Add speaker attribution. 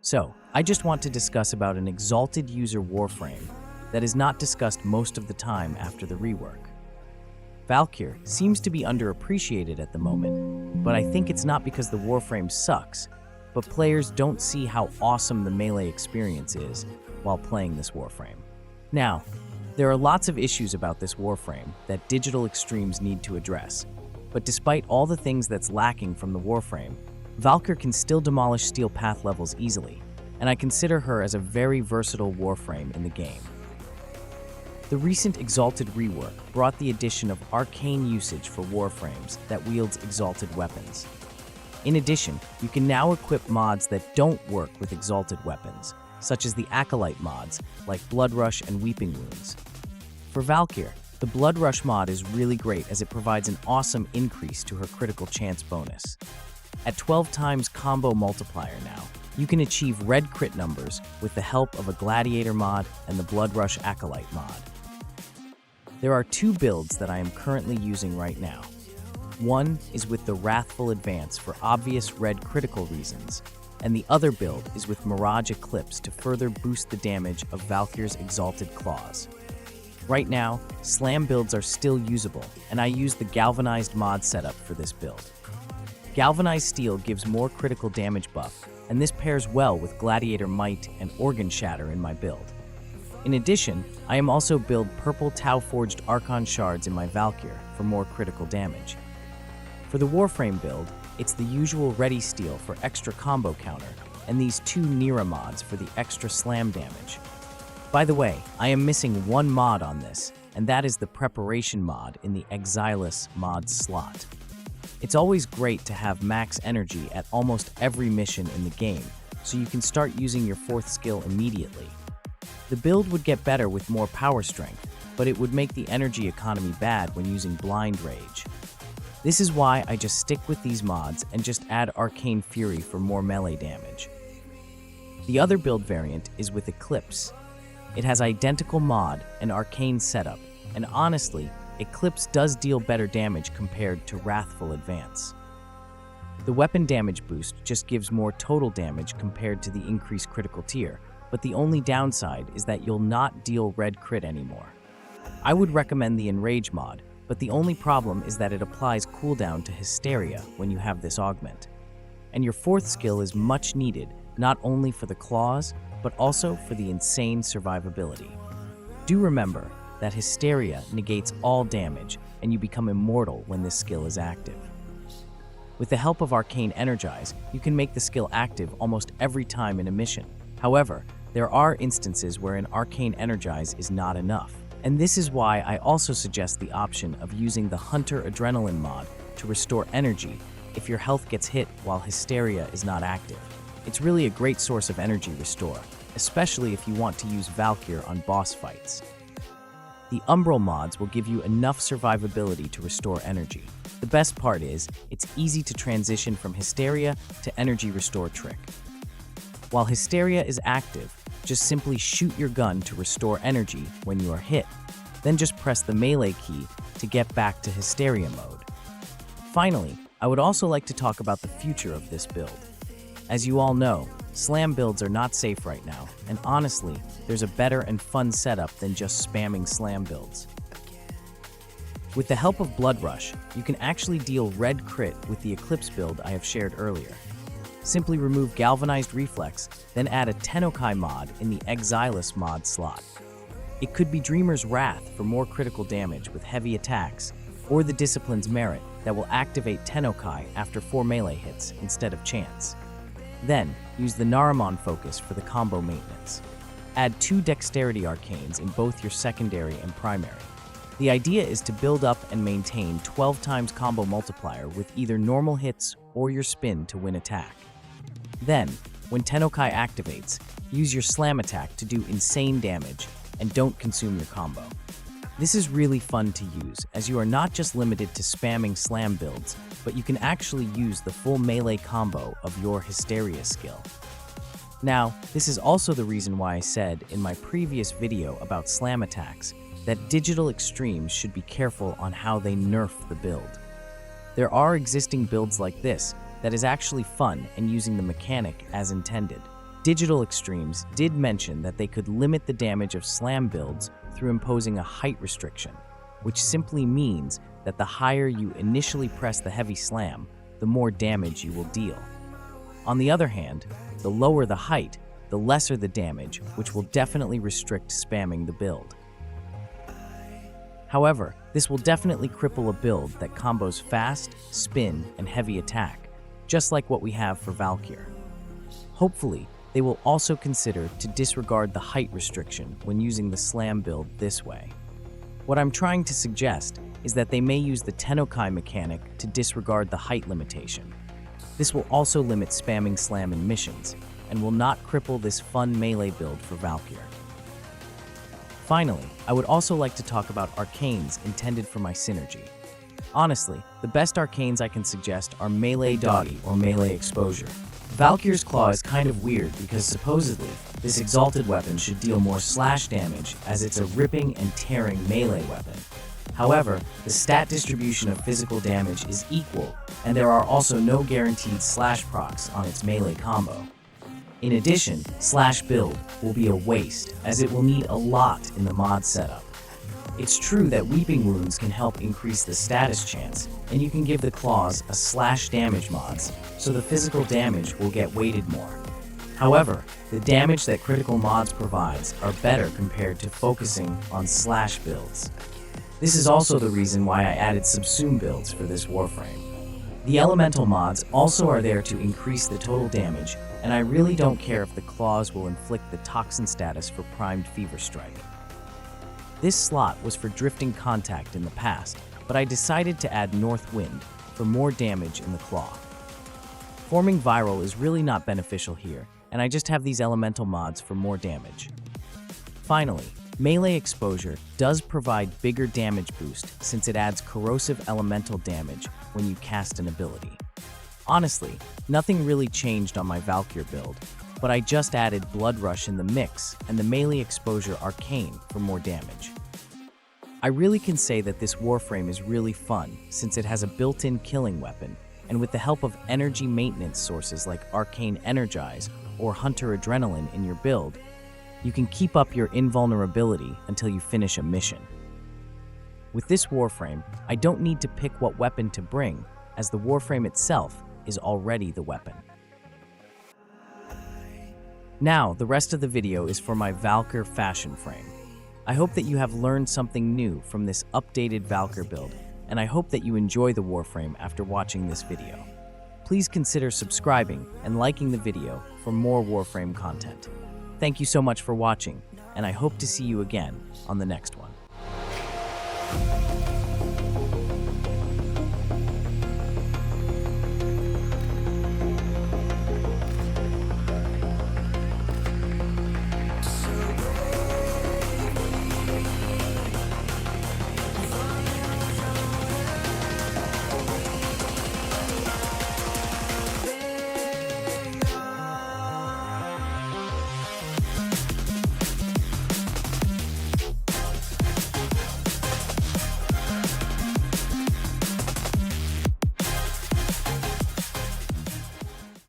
Speaker 1: So, I just want to discuss about an exalted user warframe that is not discussed most of the time after the rework. Valkyr seems to be underappreciated at the moment, but I think it's not because the warframe sucks, but players don't see how awesome the melee experience is while playing this warframe. Now, there are lots of issues about this warframe that Digital Extremes need to address, but despite all the things that's lacking from the warframe, Valkyr can still demolish steel path levels easily, and I consider her as a very versatile warframe in the game. The recent Exalted rework brought the addition of arcane usage for warframes that wields exalted weapons. In addition, you can now equip mods that don't work with exalted weapons, such as the acolyte mods like Blood Rush and Weeping Wounds. For Valkyr, the Blood Rush mod is really great as it provides an awesome increase to her critical chance bonus. At 12 times combo multiplier now, you can achieve red crit numbers with the help of a Gladiator mod and the Blood Rush Acolyte mod. There are two builds that I am currently using right now. One is with the Wrathful Advance for obvious red critical reasons, and the other build is with Mirage Eclipse to further boost the damage of Valkyr's Exalted Claws. Right now, slam builds are still usable, and I use the Galvanized mod setup for this build. Galvanized Steel gives more critical damage buff, and this pairs well with Gladiator Might and Organ Shatter in my build. In addition, I am also build Purple Tau-Forged Archon Shards in my Valkyr for more critical damage. For the Warframe build, it's the usual Ready Steel for extra combo counter, and these two Nira mods for the extra slam damage. By the way, I am missing one mod on this, and that is the Preparation mod in the Exilis mod slot. It's always great to have max energy at almost every mission in the game, so you can start using your fourth skill immediately. The build would get better with more power strength, but it would make the energy economy bad when using Blind Rage. This is why I just stick with these mods and just add Arcane Fury for more melee damage. The other build variant is with Eclipse. It has identical mod and arcane setup, and honestly, Eclipse does deal better damage compared to Wrathful Advance. The weapon damage boost just gives more total damage compared to the increased critical tier, but the only downside is that you'll not deal red crit anymore. I would recommend the Enrage mod, but the only problem is that it applies cooldown to Hysteria when you have this augment. And your fourth skill is much needed, not only for the claws, but also for the insane survivability. Do remember that Hysteria negates all damage, and you become immortal when this skill is active. With the help of Arcane Energize, you can make the skill active almost every time in a mission. However, there are instances where an Arcane Energize is not enough, and this is why I also suggest the option of using the Hunter Adrenaline mod to restore energy if your health gets hit while Hysteria is not active. It's really a great source of energy restore, especially if you want to use Valkyr on boss fights. The Umbral mods will give you enough survivability to restore energy. The best part is, it's easy to transition from Hysteria to Energy Restore Trick. While Hysteria is active, just simply shoot your gun to restore energy when you are hit, then just press the melee key to get back to Hysteria mode. Finally, I would also like to talk about the future of this build. As you all know, slam builds are not safe right now, and honestly, there's a better and fun setup than just spamming slam builds. With the help of Blood Rush, you can actually deal red crit with the Eclipse build I have shared earlier. Simply remove Galvanized Reflex, then add a Tennokai mod in the Exilis mod slot. It could be Dreamer's Wrath for more critical damage with heavy attacks, or the Discipline's Merit that will activate Tennokai after 4 melee hits instead of chance. Then, use the Naramon Focus for the combo maintenance. Add 2 Dexterity Arcanes in both your secondary and primary. The idea is to build up and maintain 12 times combo multiplier with either normal hits or your spin to win attack. Then, when Tennokai activates, use your slam attack to do insane damage and don't consume your combo. This is really fun to use, as you are not just limited to spamming slam builds, but you can actually use the full melee combo of your Hysteria skill. Now, this is also the reason why I said in my previous video about slam attacks that Digital Extremes should be careful on how they nerf the build. There are existing builds like this that is actually fun and using the mechanic as intended. Digital Extremes did mention that they could limit the damage of slam builds through imposing a height restriction, which simply means that the higher you initially press the heavy slam, the more damage you will deal. On the other hand, the lower the height, the lesser the damage, which will definitely restrict spamming the build. However, this will definitely cripple a build that combos fast, spin, and heavy attack, just like what we have for Valkyr. Hopefully, they will also consider to disregard the height restriction when using the slam build this way. What I'm trying to suggest is that they may use the Tennokai mechanic to disregard the height limitation. This will also limit spamming slam in missions, and will not cripple this fun melee build for Valkyr. Finally, I would also like to talk about arcanes intended for my synergy. Honestly, the best arcanes I can suggest are melee doggy or melee exposure. Valkyr's Claw is kind of weird because supposedly, this exalted weapon should deal more slash damage as it's a ripping and tearing melee weapon. However, the stat distribution of physical damage is equal, and there are also no guaranteed slash procs on its melee combo. In addition, slash build will be a waste as it will need a lot in the mod setup. It's true that Weeping Wounds can help increase the status chance, and you can give the claws a slash damage mods, so the physical damage will get weighted more. However, the damage that critical mods provides are better compared to focusing on slash builds. This is also the reason why I added subsume builds for this Warframe. The elemental mods also are there to increase the total damage, and I really don't care if the claws will inflict the toxin status for primed Fever Strike. This slot was for drifting contact in the past, but I decided to add North Wind for more damage in the claw. Forming Viral is really not beneficial here, and I just have these elemental mods for more damage. Finally, Melee Exposure does provide bigger damage boost since it adds corrosive elemental damage when you cast an ability. Honestly, nothing really changed on my Valkyr build, but I just added Blood Rush in the mix and the Melee Exposure Arcane for more damage. I really can say that this Warframe is really fun since it has a built-in killing weapon, and with the help of energy maintenance sources like Arcane Energize or Hunter Adrenaline in your build, you can keep up your invulnerability until you finish a mission. With this Warframe, I don't need to pick what weapon to bring, as the Warframe itself is already the weapon. Now, the rest of the video is for my Valkyr fashion frame. I hope that you have learned something new from this updated Valkyr build, and I hope that you enjoy the Warframe after watching this video. Please consider subscribing and liking the video for more Warframe content. Thank you so much for watching, and I hope to see you again on the next one.